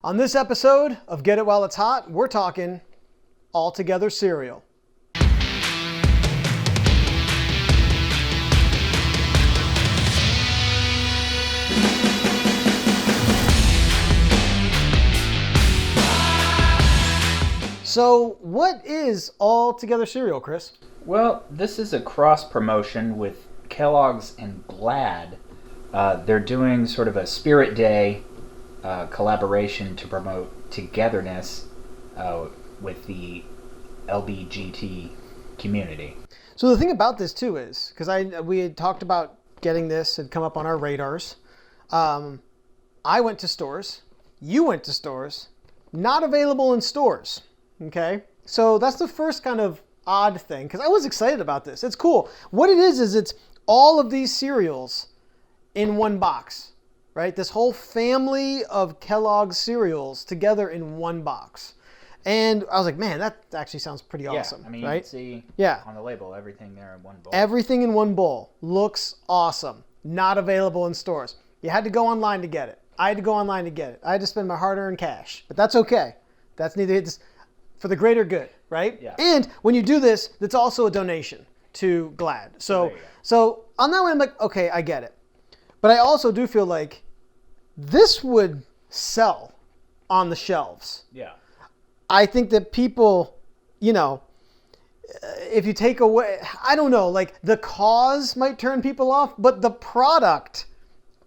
On this episode of Get It While It's Hot, we're talking all-together cereal. So, what is all-together cereal, Chris? Well, this is a cross promotion with Kellogg's and Glad. They're doing sort of a Spirit Day collaboration to promote togetherness with the LBGT community. So the thing about this too is, because we had talked about getting this, had come up on our radars. I went to stores, you went to stores, not available in stores. Okay, so that's the first kind of odd thing, because I was excited about this. It's cool. What it is it's all of these cereals in one box. Right? This whole family of Kellogg's cereals together in one box. And I was like, man, that actually sounds pretty awesome. I mean, right? You can see on the label everything there in one bowl. Everything in one bowl. Looks awesome. Not available in stores. You had to go online to get it. I had to go online to get it. I had to spend my hard-earned cash. But that's okay. That's neither for the greater good, right? Yeah. And when you do this, it's also a donation to Glad. So on that one, I'm like, okay, I get it. But I also do feel like this would sell on the shelves. Yeah. I think that people, if you take away, I don't know, like the cause might turn people off, but the product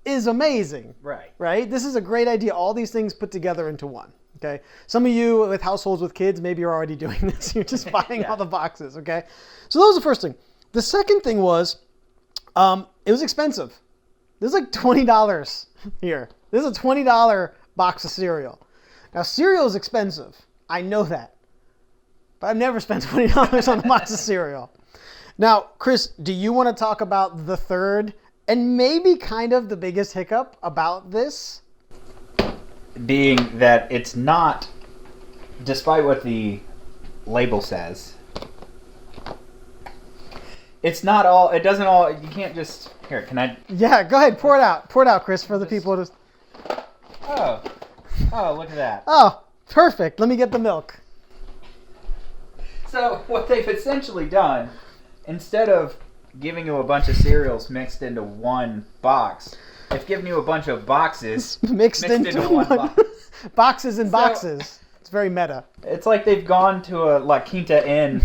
is amazing. Right. Right? This is a great idea. All these things put together into one. Okay. Some of you with households with kids, maybe you're already doing this. You're just buying all the boxes. Okay. So that was the first thing. The second thing was, it was expensive. This is like $20 here. This is a $20 box of cereal. Now, cereal is expensive. I know that. But I've never spent $20 on a box of cereal. Now, Chris, do you want to talk about the third and maybe kind of the biggest hiccup about this? Being that it's not, despite what the label says, it's not all, it doesn't all, you can't just, here, can I? Yeah, go ahead, pour it out. Pour it out, Chris, for the people to... Oh, look at that. Oh, perfect. Let me get the milk. So what they've essentially done, instead of giving you a bunch of cereals mixed into one box, they've given you a bunch of boxes mixed into one box. Boxes and boxes. It's very meta. It's like they've gone to a La Quinta Inn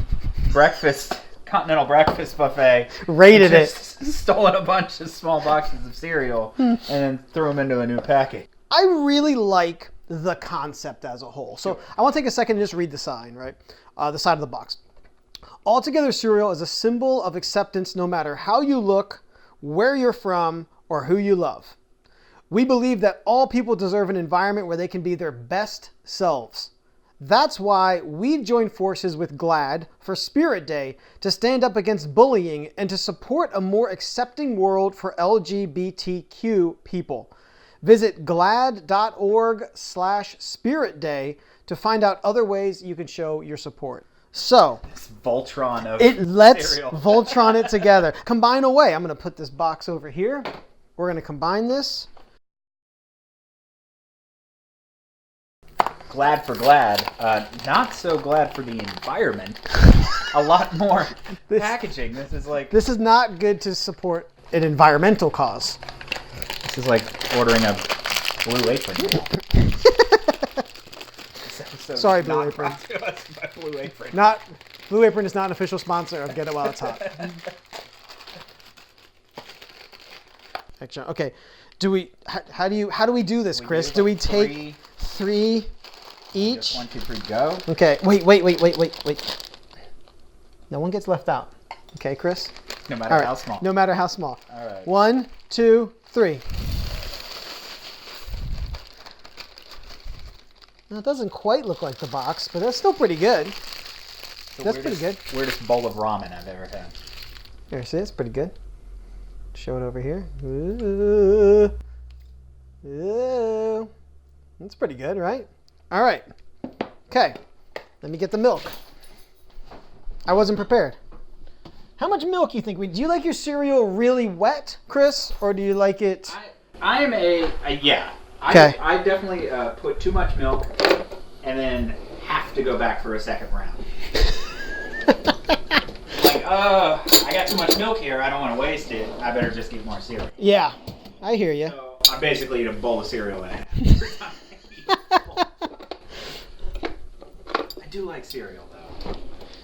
continental breakfast buffet. Rated it. Stolen a bunch of small boxes of cereal and then threw them into a new packet. I really like the concept as a whole. So I want to take a second and just read the sign, right? The side of the box. Altogether cereal is a symbol of acceptance no matter how you look, where you're from, or who you love. We believe that all people deserve an environment where they can be their best selves. That's why we've joined forces with Glad for Spirit Day to stand up against bullying and to support a more accepting world for LGBTQ people. Visit glad.org/Spirit Day to find out other ways you can show your support. So, this Voltron of let's cereal. Voltron it together. Combine away. I'm going to put this box over here. We're going to combine this. Glad for Glad. Not so glad for the environment. A lot more packaging. This is not good to support an environmental cause. This is like ordering a Blue Apron. Sorry, Blue Apron. Blue Apron. Blue Apron is not an official sponsor of Get It While It's Hot. Okay. How do we do this, Chris? Do we take three each? 1, 2, 3, go. Okay. Wait. No one gets left out. Okay, Chris? No matter how small. No matter how small. All right. 1, 2, 3. Now, it doesn't quite look like the box, but that's still pretty good. That's pretty good. Weirdest bowl of ramen I've ever had. There, see, it's pretty good. Show it over here. Ooh. That's pretty good, right? All right. Okay. Let me get the milk. I wasn't prepared. How much milk you think do you like your cereal really wet, Chris, or do you like it? I am yeah. Okay. I definitely put too much milk and then have to go back for a second round. Like, I got too much milk here. I don't want to waste it. I better just get more cereal. Yeah, I hear you. So I basically eat a bowl of cereal and a half. I do like cereal though.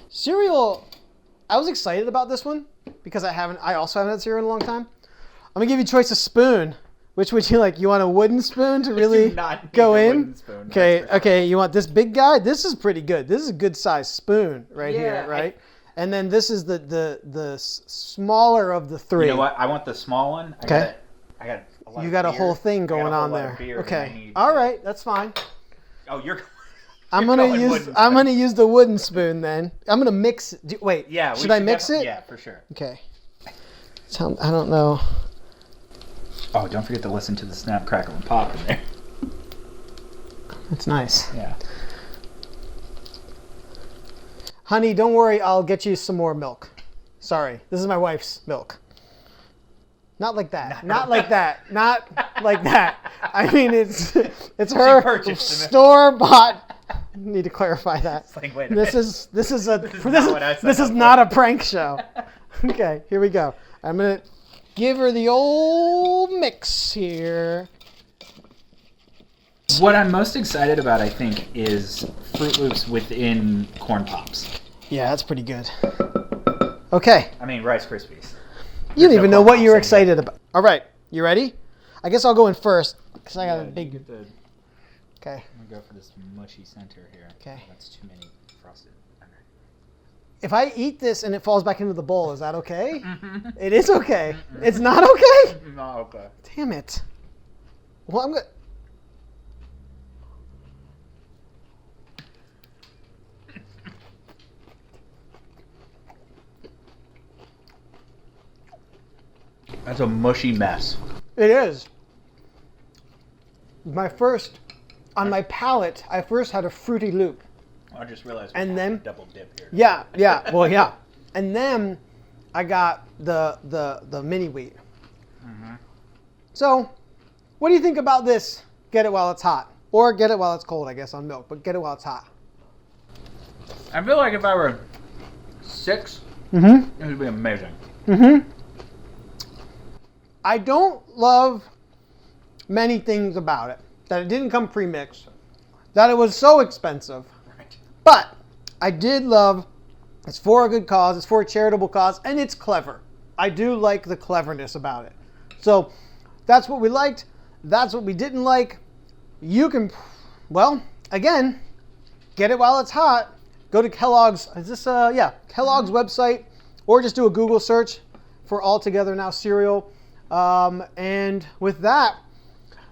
Cereal, I was excited about this one because I also haven't had cereal in a long time. I'm gonna give you a choice of spoon. Which would you like? You want a wooden spoon to really go in? Spoon, okay. You want this big guy? This is pretty good. This is a good size spoon here, right? And then this is the smaller of the three. You know what? I want the small one. Okay. I got a lot You of got a beer. whole thing going on there. Okay. All right, that's fine. Oh, I'm gonna use the wooden spoon then. I'm gonna mix. Wait. Yeah. Should I mix it? Yeah, for sure. Okay. I don't know. Oh, don't forget to listen to the snap, crackle, and pop in there. That's nice. Yeah. Honey, don't worry. I'll get you some more milk. Sorry, this is my wife's milk. Not like that. Not like that. Not like that. I mean, it's her store-bought. Need to clarify that. It's like, wait a this minute. this is not a prank show. Okay, here we go. I'm gonna give her the old mix here. What I'm most excited about, I think, is Fruit Loops within Corn Pops. Yeah, that's pretty good. Okay. I mean, Rice Krispies. You don't even know what you're excited about. All right, you ready? I guess I'll go in first because I got a big. Okay. I'm gonna go for this mushy center here. Okay. That's too many frosted. If I eat this and it falls back into the bowl, is that okay? Mm-hmm. It is okay. Mm-hmm. It's not okay? Not okay. Damn it. Well, I'm good. That's a mushy mess. It is. On my palate, I first had a Fruity Loop. I just realized and then double dip here. Yeah. Well, yeah. And then I got the mini wheat. Mm-hmm. So, what do you think about this? Get it while it's hot, or get it while it's cold, I guess, on milk. But get it while it's hot. I feel like if I were 6, it would be amazing. Mm-hmm. I don't love many things about it. That it didn't come pre-mixed. That it was so expensive. Right. But I did love, it's for a good cause, it's for a charitable cause, and it's clever. I do like the cleverness about it. So that's what we liked. That's what we didn't like. You can, well, again, get it while it's hot. Go to Kellogg's, Kellogg's website, or just do a Google search for All Together Now cereal. And with that,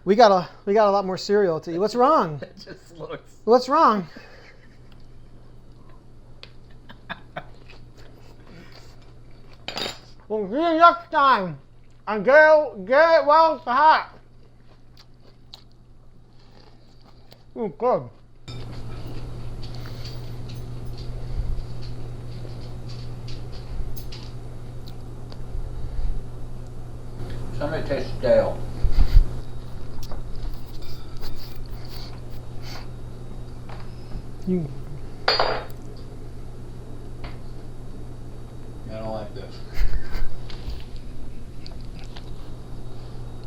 we got a lot more cereal to eat. What's wrong? It just looks. What's wrong? We'll see you next time. And get it while it's hot. Ooh, good. Some of it tastes stale. You